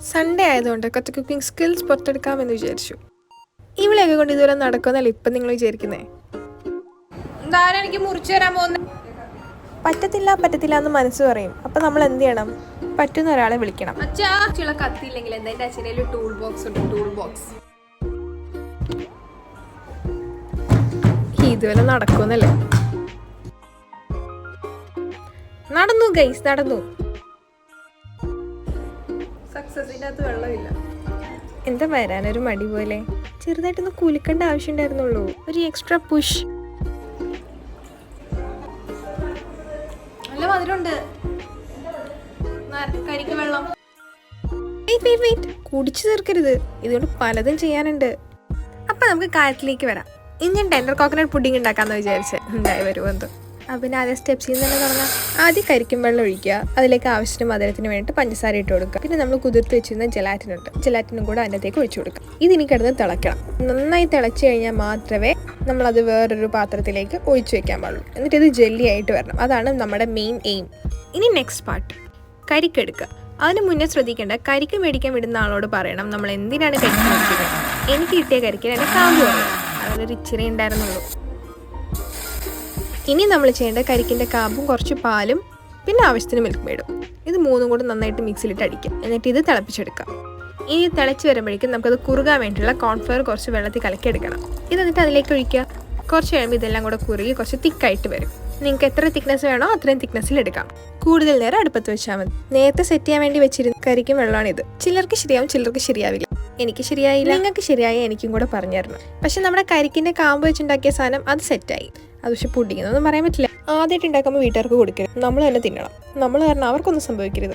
Sunday ആയതുകൊണ്ട് കുറച്ച് cooking skills പുറത്തെടുക്കാമെന്ന് വിചാരിച്ചു. ഇവളെയൊക്കെ കൊണ്ട് ഇതുവരെ നടക്കുമെന്നല്ല ഇപ്പം നിങ്ങൾ വിചാരിക്കുന്നേ. എനിക്ക് മുറിച്ചു തരാൻ പോകുന്ന പറ്റത്തില്ല എന്ന് മനസ്സ് പറയും. അപ്പം നമ്മൾ എന്ത് ചെയ്യണം? പറ്റുന്ന ഒരാളെ വിളിക്കണം. അച്ഛാ കത്തിയില്ലെങ്കിൽ എന്താ എൻ്റെ അച്ഛൻ്റെ ടൂൾ ബോക്സ് ഉണ്ട്, ടൂൾ ബോക്സ്. ഇതുവരെ നടക്കുമെന്നല്ലേ. നടന്നു ഗൈസ്, നടന്നു. സക്സസിൻ്റെ അകത്ത് വെള്ളമില്ല. എന്താ വരാനൊരു മടി പോലെ? ചെറുതായിട്ടൊന്ന് കുലുക്കേണ്ട ആവശ്യം ഉണ്ടായിരുന്നുള്ളൂ. ഒരു എക്സ്ട്രാ പുഷ്. നല്ല മധുരമുണ്ട്. കരിക്ക് വെള്ളം. വെയിറ്റ് കുടിച്ചു തീർക്കരുത്. ഇതുകൊണ്ട് പലതും ചെയ്യാനുണ്ട്. അപ്പം നമുക്ക് കാര്യത്തിലേക്ക് വരാം. ഇനി ഞാൻ ടെൻഡർ കോക്കനട്ട് പുഡിംഗ് ഉണ്ടാക്കാമെന്ന് വിചാരിച്ചേ. ഉണ്ടായി വരുമോ എന്തോ. അപ്പം ആദ്യം സ്റ്റെപ്സിൽ നിന്ന് തന്നെ തുടങ്ങാം. ആദ്യം കരിക്കും വെള്ളം ഒഴിക്കുക. അതിലേക്ക് ആവശ്യത്തിന് മധുരത്തിന് വേണ്ടിയിട്ട് പഞ്ചസാര ഇട്ട് കൊടുക്കുക. പിന്നെ നമ്മൾ കുതിർത്ത് വെച്ചിരുന്ന ജലാറ്റിനും കൂടെ അതിനകത്തേക്ക് ഒഴിച്ചു കൊടുക്കുക. ഇതിനി കിടന്ന് തിളയ്ക്കണം. നന്നായി തിളച്ച് കഴിഞ്ഞാൽ മാത്രമേ നമ്മളത് വേറൊരു പാത്രത്തിലേക്ക് ഒഴിച്ചു വെക്കാൻ പാടുള്ളൂ. എന്നിട്ട് ഇത് ജെല്ലി ആയിട്ട് വരണം. അതാണ് നമ്മുടെ മെയിൻ എയിം. ഇനി നെക്സ്റ്റ് പാർട്ട്, കരിക്കെടുക്കുക. അതിന് മുന്നേ ശ്രദ്ധിക്കേണ്ട, കരിക്ക് മേടിക്കാൻ വിടുന്ന ആളോട് പറയണം നമ്മൾ എന്തിനാണ് കരിക്ക് മേടിക്കുന്നത്. എനിക്ക് കിട്ടിയ കരിക്ക് എൻ്റെ കാമ്പ് പറയണം. അതൊരു ഇച്ചിരി ഉണ്ടായിരുന്നുള്ളൂ. ഇനി നമ്മൾ ചെയ്യേണ്ട കരിക്കിൻ്റെ കാമ്പും കുറച്ച് പാലും പിന്നെ ആവശ്യത്തിന് മിൽക്ക് മെയ്ഡും. ഇത് മൂന്നും കൂടെ നന്നായിട്ട് മിക്സിയിലിട്ട് അടിക്കുക. എന്നിട്ട് ഇത് തിളപ്പിച്ചെടുക്കാം. ഇനി തിളച്ച് വരുമ്പോഴേക്കും നമുക്കത് കുറുകാൻ വേണ്ടിയുള്ള കോൺഫ്ലവർ കുറച്ച് വെള്ളത്തിൽ കലക്കിയെടുക്കണം. ഇത് എന്നിട്ട് അതിലേക്ക് ഒഴിക്കുക. കുറച്ച് കഴിയുമ്പോൾ ഇതെല്ലാം കൂടെ കുറുകി കുറച്ച് തിക്കായിട്ട് വരും. നിങ്ങൾക്ക് എത്ര തിക്നെസ് വേണോ അത്രയും തിക്നെസ്സിൽ എടുക്കാം. കൂടുതൽ നേരം അടുപ്പത്ത് വെച്ചാൽ മതി. നേരത്തെ സെറ്റ് ചെയ്യാൻ വേണ്ടി വെച്ചിരുന്ന കരിക്കും വെള്ളമാണിത്. ചിലർക്ക് ശരിയാവും, ചിലർക്ക് ശരിയാവില്ല. എനിക്ക് ശരിയായില്ല. നിങ്ങൾക്ക് ശരിയായി എനിക്കും കൂടെ പറഞ്ഞു തരണം. പക്ഷെ നമ്മുടെ കരിക്കിൻ്റെ കാമ്പ് വെച്ചുണ്ടാക്കിയ സാധനം അത് സെറ്റായി. അത് പക്ഷെ പുഡിങ്ങൊന്നും പറയാൻ പറ്റില്ല. ആദ്യമായിട്ട് ഉണ്ടാക്കുമ്പോൾ വീട്ടുകാർക്ക് കൊടുക്കരുത്. നമ്മൾ തന്നെ തിന്നണം. നമ്മൾ കാരണം അവർക്കൊന്നും സംഭവിക്കരുത്.